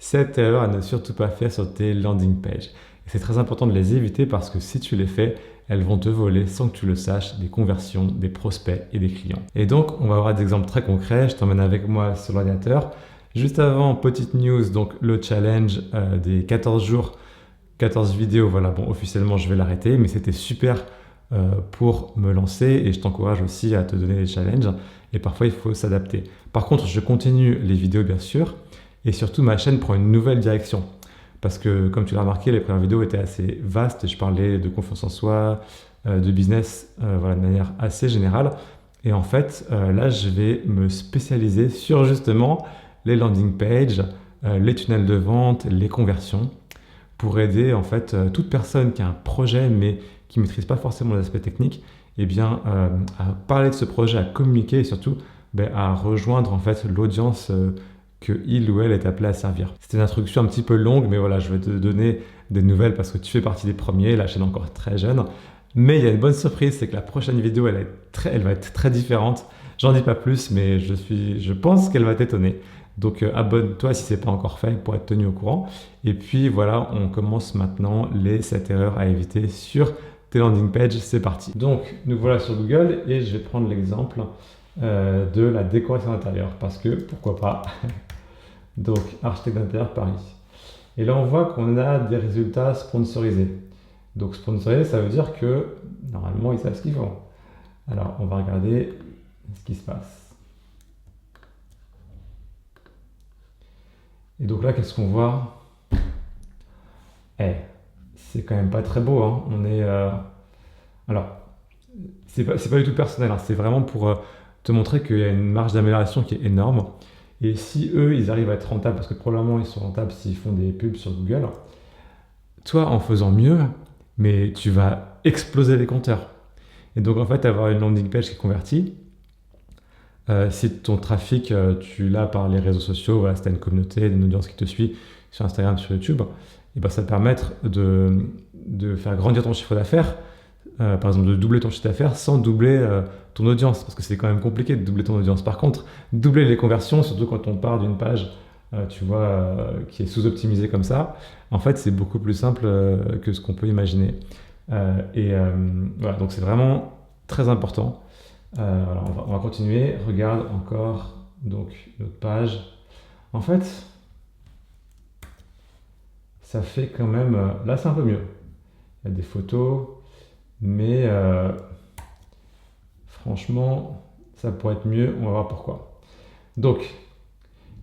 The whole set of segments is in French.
7 erreurs à ne surtout pas faire sur tes landing pages. Et c'est très important de les éviter parce que si tu les fais, elles vont te voler sans que tu le saches des conversions, des prospects et des clients. Et donc, on va avoir des exemples très concrets. Je t'emmène avec moi sur l'ordinateur. Juste avant, petite news, donc le challenge des 14 jours, 14 vidéos. Voilà, bon, officiellement, je vais l'arrêter, mais c'était super pour me lancer et je t'encourage aussi à te donner des challenges. Et parfois, il faut s'adapter. Par contre, je continue les vidéos, bien sûr, et surtout, ma chaîne prend une nouvelle direction. Parce que, comme tu l'as remarqué, les premières vidéos étaient assez vastes. Je parlais de confiance en soi, de business, voilà, de manière assez générale. Et en fait, là, je vais me spécialiser sur justement les landing pages, les tunnels de vente, les conversions, pour aider en fait toute personne qui a un projet mais qui ne maîtrise pas forcément les aspects techniques, eh bien, à parler de ce projet, à communiquer et surtout à rejoindre en fait l'audience que il ou elle est appelé à servir. C'était une introduction un petit peu longue, mais voilà, je vais te donner des nouvelles parce que tu fais partie des premiers, la chaîne est encore très jeune. Mais il y a une bonne surprise, c'est que la prochaine vidéo, elle va être très différente. J'en dis pas plus, mais je pense qu'elle va t'étonner. Donc abonne-toi si ce n'est pas encore fait pour être tenu au courant. Et puis voilà, on commence maintenant les 7 erreurs à éviter sur tes landing pages. C'est parti. Donc nous voilà sur Google et je vais prendre l'exemple de la décoration d'intérieur parce que pourquoi pas. Donc architecte d'intérieur Paris. Et là on voit qu'on a des résultats sponsorisés. Donc sponsorisé, ça veut dire que normalement ils savent ce qu'ils font. Alors on va regarder ce qui se passe. Et donc là, qu'est-ce qu'on voit? C'est quand même pas très beau, hein. On est, alors, c'est pas du tout personnel, hein. C'est vraiment pour te montrer qu'il y a une marge d'amélioration qui est énorme. Et si eux, ils arrivent à être rentables, parce que probablement ils sont rentables s'ils font des pubs sur Google, toi, en faisant mieux, mais tu vas exploser les compteurs. Et donc, en fait, avoir une landing page qui est convertie, si ton trafic, tu l'as par les réseaux sociaux, voilà, si tu as une communauté, une audience qui te suit sur Instagram, sur YouTube, et ben, ça te permet de faire grandir ton chiffre d'affaires, par exemple de doubler ton chiffre d'affaires sans doubler ton audience, parce que c'est quand même compliqué de doubler ton audience. Par contre, doubler les conversions, surtout quand on part d'une page tu vois, qui est sous-optimisée comme ça, en fait, c'est beaucoup plus simple que ce qu'on peut imaginer. Voilà, donc c'est vraiment très important. Alors on va continuer. Regarde encore donc notre page. En fait, ça fait quand même. Là, c'est un peu mieux. Il y a des photos, mais franchement, ça pourrait être mieux. On va voir pourquoi. Donc,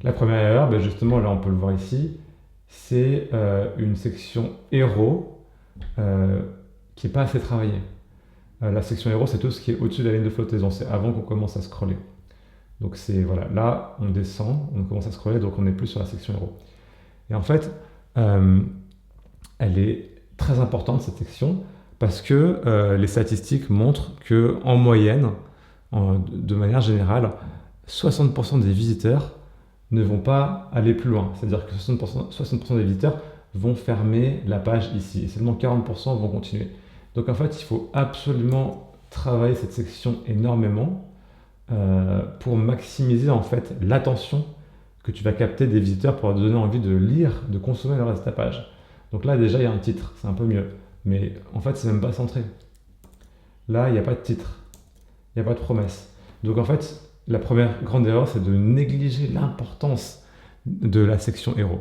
la première erreur, justement, là, on peut le voir ici, c'est une section héros qui n'est pas assez travaillée. La section héros, c'est tout ce qui est au-dessus de la ligne de flottaison. C'est avant qu'on commence à scroller. Donc c'est, voilà, là, on descend, on commence à scroller, donc on n'est plus sur la section héros. Et en fait, elle est très importante, cette section, parce que les statistiques montrent qu'en moyenne, de manière générale, 60% des visiteurs ne vont pas aller plus loin. C'est-à-dire que 60% des visiteurs vont fermer la page ici, et seulement 40% vont continuer. Donc en fait, il faut absolument travailler cette section énormément pour maximiser en fait l'attention que tu vas capter des visiteurs pour leur donner envie de lire, de consommer le reste de ta page. Donc là déjà il y a un titre, c'est un peu mieux, mais en fait c'est même pas centré. Là il n'y a pas de titre, il n'y a pas de promesse. Donc en fait la première grande erreur c'est de négliger l'importance de la section héros.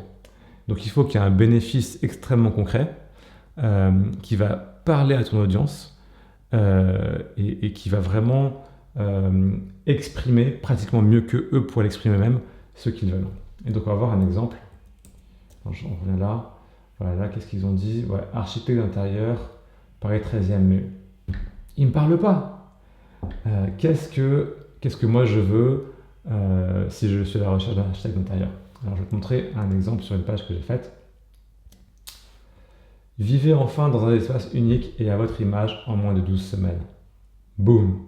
Donc il faut qu'il y ait un bénéfice extrêmement concret qui va parler à ton audience et qui va vraiment exprimer pratiquement mieux que eux pourraient l'exprimer même ce qu'ils veulent. Et donc on va voir un exemple. On revient là. Voilà, là qu'est-ce qu'ils ont dit? Ouais, architecte d'intérieur, Paris 13e, mais ils ne me parlent pas. Qu'est-ce que moi je veux si je suis à la recherche d'un architecte d'intérieur? Alors je vais te montrer un exemple sur une page que j'ai faite. Vivez enfin dans un espace unique et à votre image en moins de 12 semaines. Boum!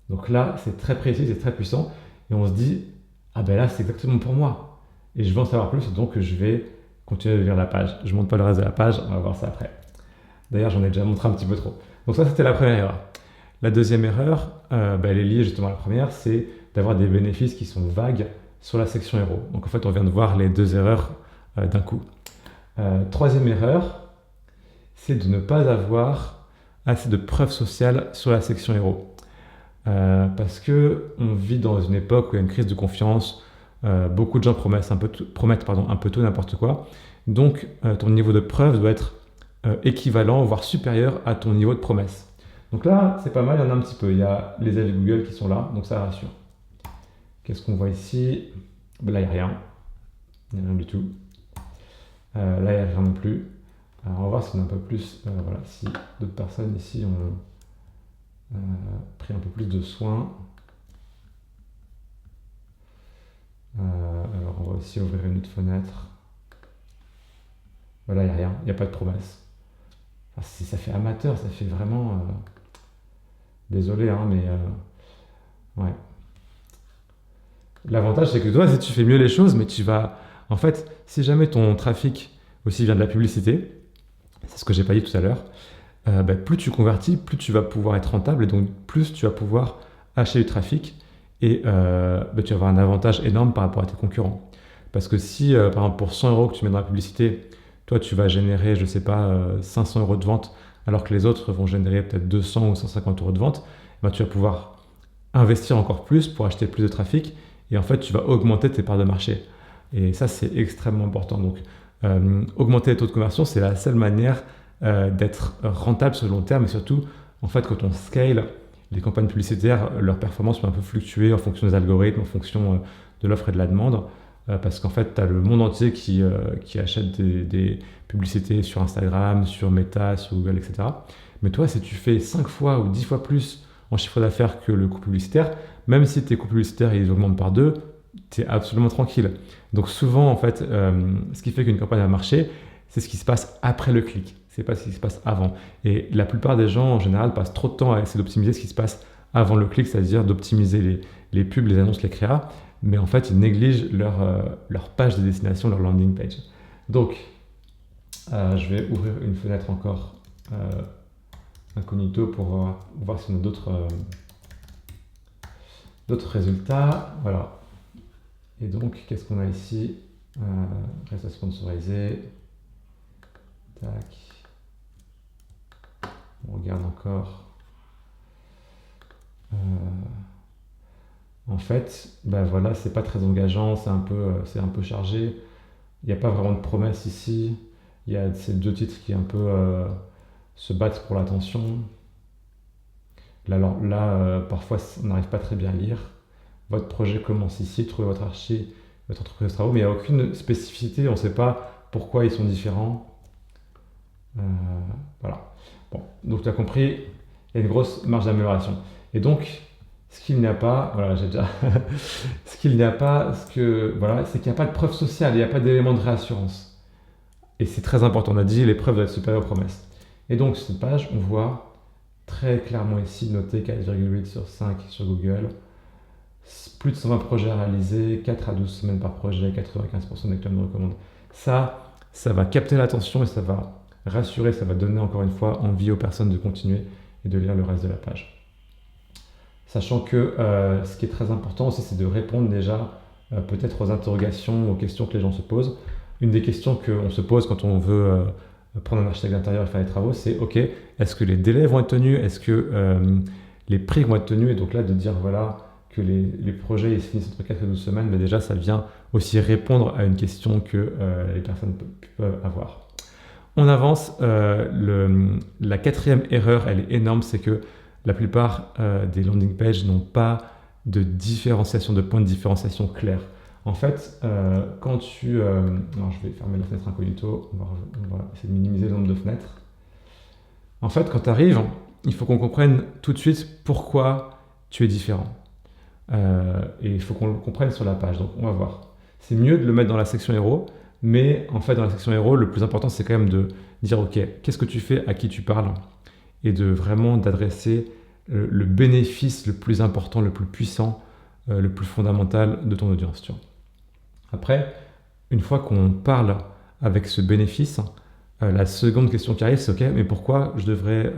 Donc là, c'est très précis, c'est très puissant. Et on se dit, ah ben là, c'est exactement pour moi. Et je veux en savoir plus, donc je vais continuer de lire la page. Je ne montre pas le reste de la page, on va voir ça après. D'ailleurs, j'en ai déjà montré un petit peu trop. Donc ça, c'était la première erreur. La deuxième erreur, elle est liée justement à la première, c'est d'avoir des bénéfices qui sont vagues sur la section héros. Donc en fait, on vient de voir les deux erreurs d'un coup. Troisième erreur, c'est de ne pas avoir assez de preuves sociales sur la section héros. Parce que on vit dans une époque où il y a une crise de confiance, beaucoup de gens promettent un peu tout n'importe quoi. Donc ton niveau de preuve doit être équivalent, voire supérieur à ton niveau de promesse. Donc là, c'est pas mal, il y en a un petit peu. Il y a les avis Google qui sont là, donc ça rassure. Qu'est-ce qu'on voit ici? Là, il n'y a rien. Il n'y a rien du tout. Là, il n'y a rien non plus. Alors, on va voir si on a un peu plus. Voilà, si d'autres personnes ici ont pris un peu plus de soin. Alors, on va aussi ouvrir une autre fenêtre. Voilà, il n'y a rien. Il n'y a pas de promesse. Enfin, ça fait amateur, ça fait vraiment. Désolé, hein, mais ouais. L'avantage, c'est que toi, si tu fais mieux les choses, mais tu vas. En fait, si jamais ton trafic aussi vient de la publicité, c'est ce que j'ai pas dit tout à l'heure, plus tu convertis, plus tu vas pouvoir être rentable et donc plus tu vas pouvoir acheter du trafic et tu vas avoir un avantage énorme par rapport à tes concurrents. Parce que si, par exemple, pour 100 euros que tu mets dans la publicité, toi, tu vas générer, je sais pas, 500 euros de vente, alors que les autres vont générer peut-être 200 ou 150 euros de vente, tu vas pouvoir investir encore plus pour acheter plus de trafic et en fait, tu vas augmenter tes parts de marché. Et ça, c'est extrêmement important. Donc, augmenter les taux de conversion, c'est la seule manière d'être rentable sur le long terme et surtout, en fait, quand on scale les campagnes publicitaires, leur performance peut un peu fluctuer en fonction des algorithmes, en fonction de l'offre et de la demande. Parce qu'en fait, tu as le monde entier qui achète des publicités sur Instagram, sur Meta, sur Google, etc. Mais toi, si tu fais 5 fois ou 10 fois plus en chiffre d'affaires que le coût publicitaire, même si tes coûts publicitaires ils augmentent par 2, tu es absolument tranquille. Donc souvent, en fait, ce qui fait qu'une campagne a marché, c'est ce qui se passe après le clic. C'est pas ce qui se passe avant. Et la plupart des gens, en général, passent trop de temps à essayer d'optimiser ce qui se passe avant le clic, c'est-à-dire d'optimiser les pubs, les annonces, les créas. Mais en fait, ils négligent leur page de destination, leur landing page. Donc, je vais ouvrir une fenêtre encore incognito pour voir si on a d'autres résultats. Voilà. Et donc, qu'est-ce qu'on a ici? Reste à sponsoriser. Tac. On regarde encore. En fait, voilà, c'est pas très engageant, c'est un peu chargé. Il n'y a pas vraiment de promesse ici. Il y a ces deux titres qui un peu se battent pour l'attention. Là, parfois, on n'arrive pas très bien à lire. Votre projet commence ici, trouvez votre archi, votre entreprise de travaux, mais il n'y a aucune spécificité, on ne sait pas pourquoi ils sont différents. Voilà. Bon, donc tu as compris, il y a une grosse marge d'amélioration. Et donc, ce qu'il n'y a pas, voilà, j'ai déjà. Ce qu'il n'y a pas, c'est qu'il n'y a pas de preuve sociale, il n'y a pas d'élément de réassurance. Et c'est très important, on a dit, les preuves doivent être supérieures aux promesses. Et donc, sur cette page, on voit très clairement ici noté 4,8 sur 5 sur Google. Plus de 120 projets réalisés, 4 à 12 semaines par projet, 95% des clients me recommandent. Ça va capter l'attention et ça va rassurer, ça va donner encore une fois envie aux personnes de continuer et de lire le reste de la page. Sachant que ce qui est très important aussi, c'est de répondre déjà peut-être aux interrogations, aux questions que les gens se posent. Une des questions qu'on se pose quand on veut prendre un architecte d'intérieur et faire les travaux, c'est ok, est-ce que les délais vont être tenus? Est-ce que les prix vont être tenus? Et donc là, de dire voilà que les projets ils se finissent entre 4 et 12 semaines, mais déjà ça vient aussi répondre à une question que les personnes peuvent avoir. On avance, la quatrième erreur, elle est énorme, c'est que la plupart des landing pages n'ont pas de différenciation, de point de différenciation clair. En fait, quand tu... alors je vais fermer la fenêtre incognito, on va essayer de minimiser le nombre de fenêtres. En fait, quand tu arrives, il faut qu'on comprenne tout de suite pourquoi tu es différent. Et il faut qu'on le comprenne sur la page, donc on va voir. C'est mieux de le mettre dans la section héros, mais en fait dans la section héros, le plus important c'est quand même de dire ok, qu'est-ce que tu fais, à qui tu parles, et de vraiment d'adresser le bénéfice le plus important, le plus puissant, le plus fondamental de ton audience. Tu vois. Après, une fois qu'on parle avec ce bénéfice, la seconde question qui arrive c'est ok, mais pourquoi je devrais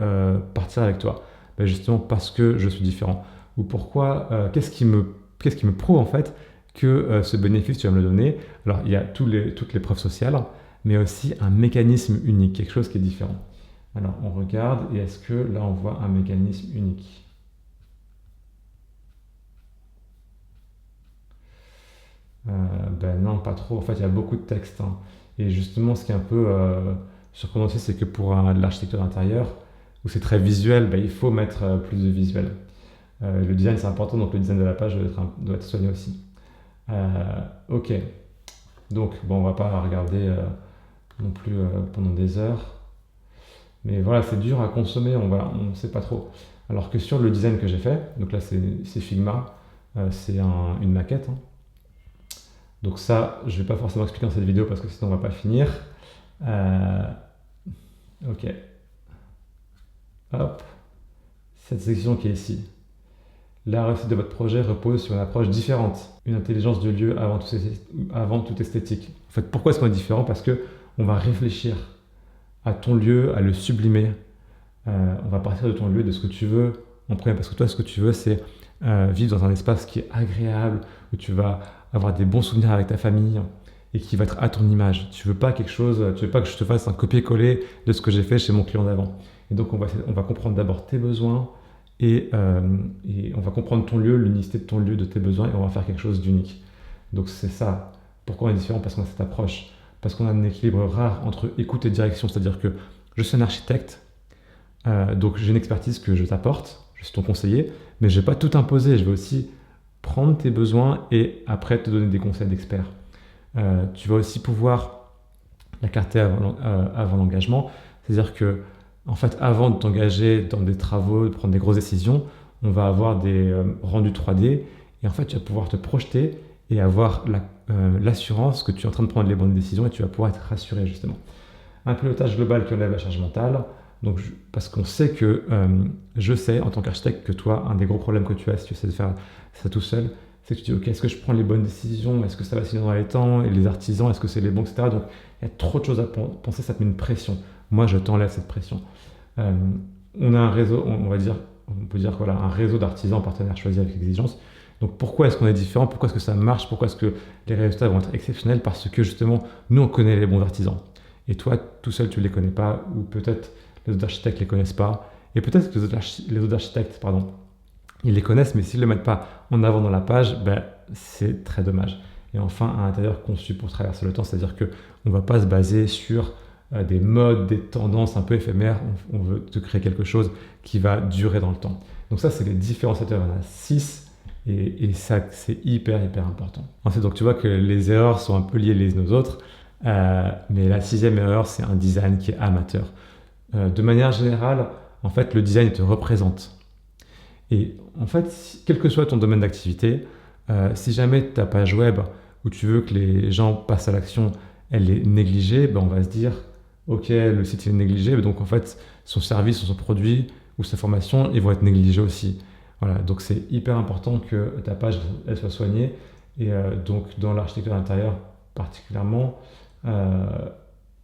partir avec toi? Justement parce que je suis différent. Ou pourquoi, qu'est-ce qui me prouve en fait que ce bénéfice, tu vas me le donner. Alors, il y a toutes les preuves sociales, mais aussi un mécanisme unique, quelque chose qui est différent. Alors, on regarde, et est-ce que là, on voit un mécanisme unique? Ben non, pas trop. En fait, il y a beaucoup de textes, hein. Et justement, ce qui est un peu surprenant aussi, c'est que pour de l'architecture d'intérieur, où c'est très visuel, ben, il faut mettre plus de visuel. Le design, c'est important, donc le design de la page doit être soigné aussi. Ok, donc bon, on va pas regarder non plus pendant des heures. Mais voilà, c'est dur à consommer, on sait pas trop. Alors que sur le design que j'ai fait, donc là c'est Figma, c'est une maquette, hein. Donc ça, je vais pas forcément expliquer dans cette vidéo parce que sinon on va pas finir. Euh, ok, hop, cette section qui est ici. La réussite de votre projet repose sur une approche différente, une intelligence de lieu avant toute esthétique. En fait, pourquoi est-ce qu'on est différent? Parce que on va réfléchir à ton lieu, à le sublimer. On va partir de ton lieu, de ce que tu veux en premier, parce que toi, ce que tu veux, c'est vivre dans un espace qui est agréable, où tu vas avoir des bons souvenirs avec ta famille et qui va être à ton image. Tu veux pas quelque chose, tu veux pas que je te fasse un copier-coller de ce que j'ai fait chez mon client d'avant. Et donc, on va comprendre d'abord tes besoins et on va comprendre ton lieu, l'unicité de ton lieu, de tes besoins, et on va faire quelque chose d'unique. Donc, c'est ça. Pourquoi on est différent? Parce qu'on a cette approche. Parce qu'on a un équilibre rare entre écoute et direction. C'est-à-dire que je suis un architecte, donc j'ai une expertise que je t'apporte, je suis ton conseiller, mais je ne vais pas tout imposer, je vais aussi prendre tes besoins et après te donner des conseils d'expert. Tu vas aussi pouvoir la clarté avant l'engagement, c'est-à-dire que en fait, avant de t'engager dans des travaux, de prendre des grosses décisions, on va avoir des rendus 3D et en fait, tu vas pouvoir te projeter et avoir l'assurance que tu es en train de prendre les bonnes décisions et tu vas pouvoir être rassuré justement. Un pilotage global qui enlève la charge mentale, donc parce qu'on sait que je sais en tant qu'architecte que toi, un des gros problèmes que tu as si tu essaies de faire ça tout seul, c'est que tu dis ok, est-ce que je prends les bonnes décisions, est-ce que ça va signer dans les temps, et les artisans, est-ce que c'est les bons, etc. Donc il y a trop de choses à penser, ça te met une pression. Moi, je t'enlève cette pression. On a un réseau, on peut dire voilà, un réseau d'artisans partenaires choisis avec exigence. Donc pourquoi est-ce qu'on est différent? Pourquoi est-ce que ça marche? Pourquoi est-ce que les résultats vont être exceptionnels? Parce que justement, nous, on connaît les bons artisans. Et toi, tout seul, tu ne les connais pas, ou peut-être les autres architectes ne les connaissent pas. Et peut-être que les autres architectes, ils les connaissent, mais s'ils ne le mettent pas en avant dans la page, ben, c'est très dommage. Et enfin, un intérieur conçu pour traverser le temps, c'est-à-dire qu'on ne va pas se baser sur des modes, des tendances un peu éphémères. On veut te créer quelque chose qui va durer dans le temps. Donc ça, c'est les différenciateurs. Il y en a 6. Et ça, c'est hyper important. Ensuite, donc tu vois que les erreurs sont un peu liées les unes aux autres, mais la 6e erreur, c'est un design qui est amateur. De manière générale, en fait, le design te représente. Et en fait, quel que soit ton domaine d'activité, si jamais ta page web où tu veux que les gens passent à l'action, elle est négligée, ben on va se dire, ok, le site est négligé, donc en fait, son service ou son produit ou sa formation, ils vont être négligés aussi. Voilà, donc c'est hyper important que ta page elle soit soignée et donc dans l'architecture d'intérieur particulièrement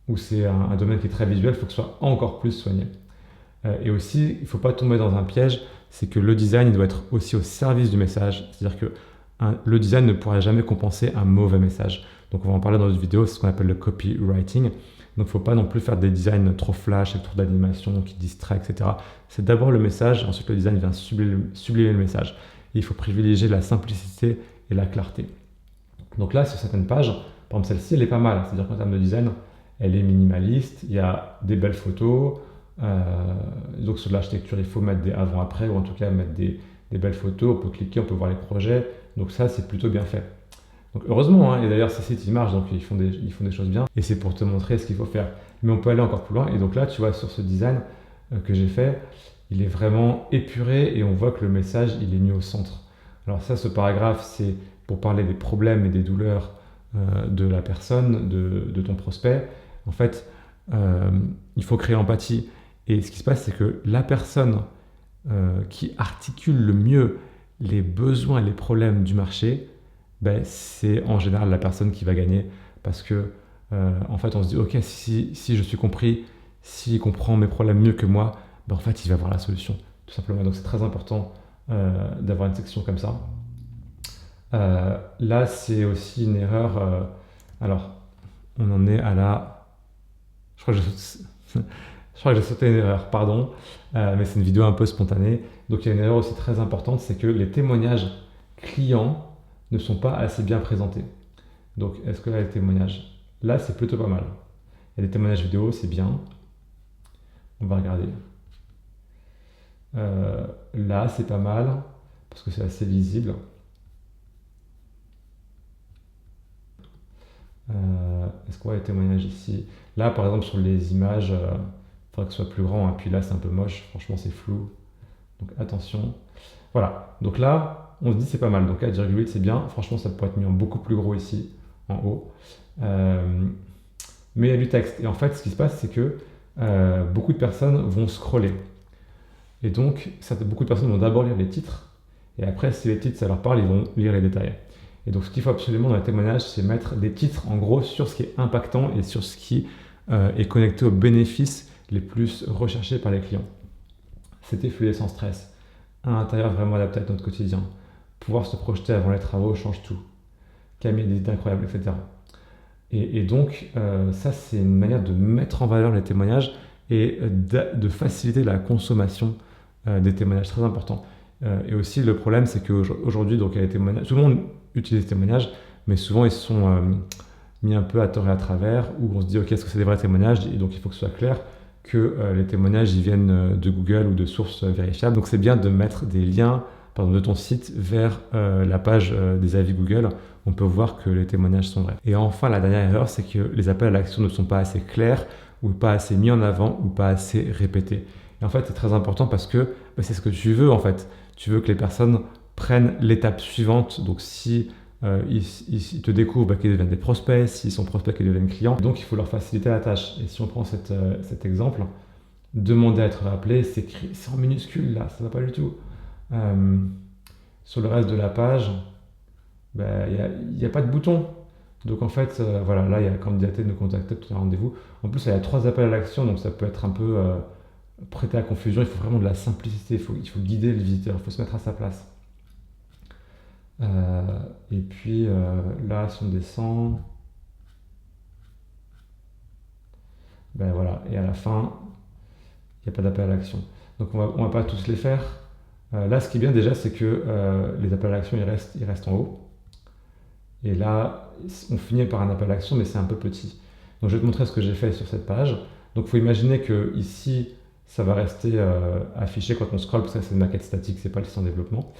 où c'est un domaine qui est très visuel, il faut que ce soit encore plus soigné. Et aussi, il ne faut pas tomber dans un piège, c'est que le design il doit être aussi au service du message, c'est-à-dire que le design ne pourra jamais compenser un mauvais message. Donc on va en parler dans une vidéo, c'est ce qu'on appelle le copywriting. Donc il ne faut pas non plus faire des designs trop flash, avec trop d'animation qui distraient, etc. C'est d'abord le message, ensuite le design vient sublimer le message. Et il faut privilégier la simplicité et la clarté. Donc là, sur certaines pages, par exemple celle-ci, elle est pas mal. C'est-à-dire qu'en termes de design, elle est minimaliste, il y a des belles photos. Donc sur l'architecture, il faut mettre des avant-après, ou en tout cas mettre des belles photos. On peut cliquer, on peut voir les projets. Donc ça, c'est plutôt bien fait. Donc heureusement, hein, et d'ailleurs ces sites ils marchent, donc ils font des choses bien, et c'est pour te montrer ce qu'il faut faire. Mais on peut aller encore plus loin, et donc là tu vois sur ce design que j'ai fait, il est vraiment épuré, et on voit que le message il est mis au centre. Alors ça, ce paragraphe, c'est pour parler des problèmes et des douleurs de la personne, de ton prospect. En fait, il faut créer l'empathie, et ce qui se passe, c'est que la personne qui articule le mieux les besoins et les problèmes du marché, ben, c'est en général la personne qui va gagner parce que en fait on se dit ok, si je suis compris, s'il comprend mes problèmes mieux que moi, ben, en fait il va avoir la solution tout simplement. Donc c'est très important d'avoir une section comme ça. Là, c'est aussi une erreur. Alors, on en est à la... Je crois que je crois que j'ai sauté une erreur, pardon, mais c'est une vidéo un peu spontanée. Donc il y a une erreur aussi très importante, c'est que les témoignages clients ne sont pas assez bien présentés. Donc est-ce que là, les témoignages, là c'est plutôt pas mal. Il y a des témoignages vidéo, c'est bien. On va regarder. Là c'est pas mal, parce que c'est assez visible. Est-ce qu'on voit les témoignages ici? Là par exemple sur les images, il faudrait que ce soit plus grand, hein. Puis là c'est un peu moche, franchement c'est flou. Donc attention. Voilà, donc là, on se dit c'est pas mal. Donc 4,8 c'est bien. Franchement, ça pourrait être mis en beaucoup plus gros ici, en haut. Mais il y a du texte. Et en fait, ce qui se passe, c'est que beaucoup de personnes vont scroller. Et donc, beaucoup de personnes vont d'abord lire les titres. Et après, si les titres, ça leur parle, ils vont lire les détails. Et donc, ce qu'il faut absolument dans les témoignages, c'est mettre des titres, en gros, sur ce qui est impactant et sur ce qui est connecté aux bénéfices les plus recherchés par les clients. C'était fluide sans stress. Un intérieur vraiment adapté à notre quotidien. Pouvoir se projeter avant les travaux change tout. Camille a des idées incroyables, etc. Et donc, ça, c'est une manière de mettre en valeur les témoignages et de faciliter la consommation des témoignages, très important. Et aussi, le problème, c'est qu'aujourd'hui, donc, il y a les témoignages, tout le monde utilise les témoignages, mais souvent, ils sont mis un peu à tort et à travers, où on se dit, ok, est-ce que c'est des vrais témoignages? Et donc, il faut que ce soit clair que les témoignages ils viennent de Google ou de sources vérifiables. Donc c'est bien de mettre des liens de ton site vers la page des avis Google. On peut voir que les témoignages sont vrais. Et enfin, la dernière erreur, c'est que les appels à l'action ne sont pas assez clairs ou pas assez mis en avant ou pas assez répétés. Et en fait, c'est très important parce que c'est ce que tu veux en fait. Tu veux que les personnes prennent l'étape suivante. Donc si ils te découvrent qu'ils deviennent des prospects, s'ils sont prospects qu'ils deviennent clients. Donc il faut leur faciliter la tâche. Et si on prend cet exemple, demander à être rappelé, c'est en minuscule là, ça ne va pas du tout. Sur le reste de la page, il n'y a pas de bouton. Donc en fait, voilà, là il y a candidater, nous contacter, tout un rendez-vous. En plus, il y a 3 appels à l'action, donc ça peut être un peu prêté à confusion. Il faut vraiment de la simplicité, il faut guider le visiteur, il faut se mettre à sa place. Et puis là, si on descend, voilà, et à la fin, il n'y a pas d'appel à l'action. Donc on va pas tous les faire. Là, ce qui est bien déjà, c'est que les appels à l'action, ils restent en haut. Et là, on finit par un appel à l'action, mais c'est un peu petit. Donc je vais te montrer ce que j'ai fait sur cette page. Donc il faut imaginer que ici, ça va rester affiché quand on scrolle, parce que c'est une maquette statique, c'est pas le site en développement.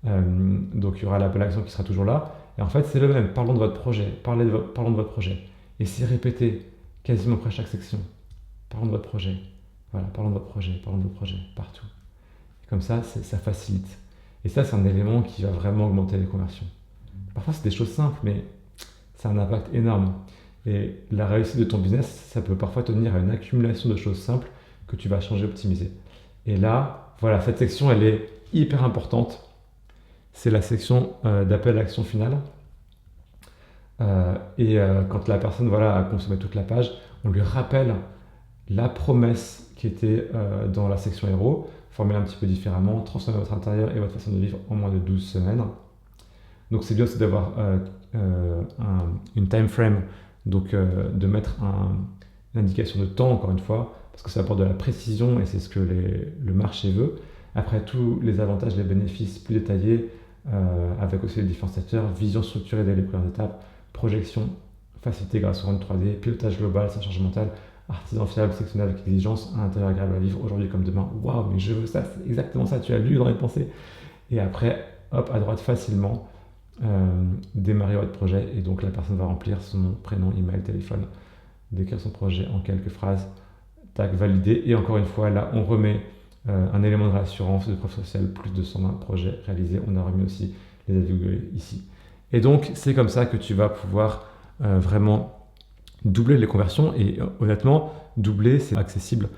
Donc il y aura l'appel à l'action qui sera toujours là. Et en fait, c'est le même. Parlons de votre projet. Parlons de votre projet. Et c'est répété quasiment après chaque section. Parlons de votre projet. Voilà, parlons de votre projet, partout. Et comme ça facilite. Et ça, c'est un élément qui va vraiment augmenter les conversions. Parfois, c'est des choses simples, mais ça a un impact énorme. Et la réussite de ton business, ça peut parfois tenir à une accumulation de choses simples que tu vas changer, optimiser. Et là, voilà, cette section, elle est hyper importante. C'est la section d'appel à l'action finale. Quand la personne a consommé toute la page, on lui rappelle la promesse qui était dans la section héros, formulée un petit peu différemment, transformer votre intérieur et votre façon de vivre en moins de 12 semaines. Donc c'est bien aussi d'avoir une time frame, donc de mettre une indication de temps, encore une fois, parce que ça apporte de la précision et c'est ce que le marché veut. Après, tous les avantages, les bénéfices plus détaillés, avec aussi les différenciateurs, vision structurée dès les premières étapes, projection, facilité grâce au rendu 3D, pilotage global, sa charge mentale, artisan fiable, sectionnel avec exigence, un intérieur agréable à vivre aujourd'hui comme demain. Waouh, mais je veux ça, c'est exactement ça, tu as lu dans les pensées. Et après, hop, à droite facilement, démarrer votre projet et donc la personne va remplir son nom, prénom, email, téléphone, décrire son projet en quelques phrases, tac, valider. Et encore une fois, là, on remet un élément de réassurance, de preuve sociale, plus de 120 projets réalisés. On a remis aussi les avis Google ici. Et donc, c'est comme ça que tu vas pouvoir vraiment doubler les conversions. Et honnêtement, doubler, c'est accessible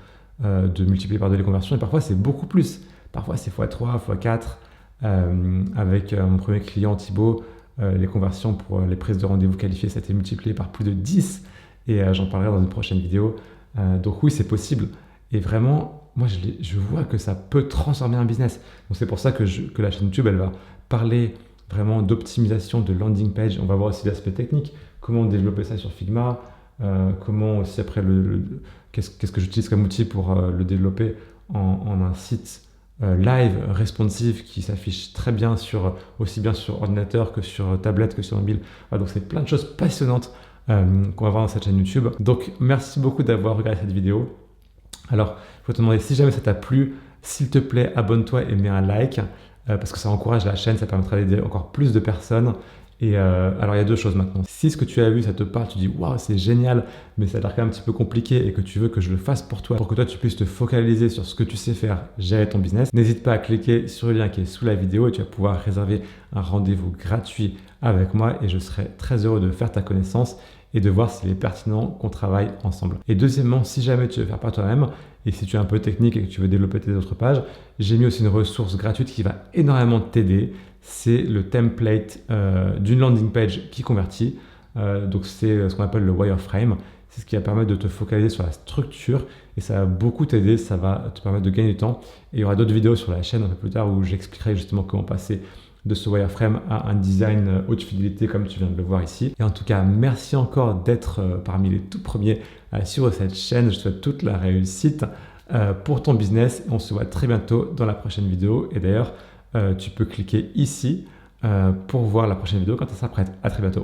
de multiplier par 2 les conversions. Et parfois, c'est beaucoup plus. Parfois, c'est x3, x4. Avec mon premier client, Thibaut, les conversions pour les prises de rendez-vous qualifiées, ça a été multiplié par plus de 10. Et j'en parlerai dans une prochaine vidéo. Donc oui, c'est possible. Et vraiment, moi, je vois que ça peut transformer un business. Donc c'est pour ça que la chaîne YouTube, elle va parler vraiment d'optimisation de landing page. On va voir aussi l'aspect technique, comment développer ça sur Figma, comment aussi après qu'est-ce que j'utilise comme outil pour le développer en un site live, responsive, qui s'affiche très bien aussi bien sur ordinateur que sur tablette que sur mobile. Voilà, donc c'est plein de choses passionnantes qu'on va voir dans cette chaîne YouTube. Donc merci beaucoup d'avoir regardé cette vidéo. Alors, il faut te demander si jamais ça t'a plu, s'il te plaît, abonne-toi et mets un like parce que ça encourage la chaîne, ça permettra d'aider encore plus de personnes. Et alors, il y a deux choses maintenant. Si ce que tu as vu, ça te parle, tu dis waouh, c'est génial, mais ça a l'air quand même un petit peu compliqué et que tu veux que je le fasse pour toi, pour que toi tu puisses te focaliser sur ce que tu sais faire, gérer ton business, n'hésite pas à cliquer sur le lien qui est sous la vidéo et tu vas pouvoir réserver un rendez-vous gratuit avec moi et je serai très heureux de faire ta connaissance et de voir s'il est pertinent qu'on travaille ensemble. Et deuxièmement, si jamais tu veux faire par toi-même et si tu es un peu technique et que tu veux développer tes autres pages, j'ai mis aussi une ressource gratuite qui va énormément t'aider. C'est le template d'une landing page qui convertit. Donc c'est ce qu'on appelle le wireframe. C'est ce qui va permettre de te focaliser sur la structure et ça va beaucoup t'aider, ça va te permettre de gagner du temps. Et il y aura d'autres vidéos sur la chaîne un peu plus tard où j'expliquerai justement comment passer de ce wireframe à un design haute fidélité comme tu viens de le voir ici. Et en tout cas, merci encore d'être parmi les tout premiers à suivre cette chaîne. Je te souhaite toute la réussite pour ton business. On se voit très bientôt dans la prochaine vidéo. Et d'ailleurs, tu peux cliquer ici pour voir la prochaine vidéo quand elle sera prête. À très bientôt.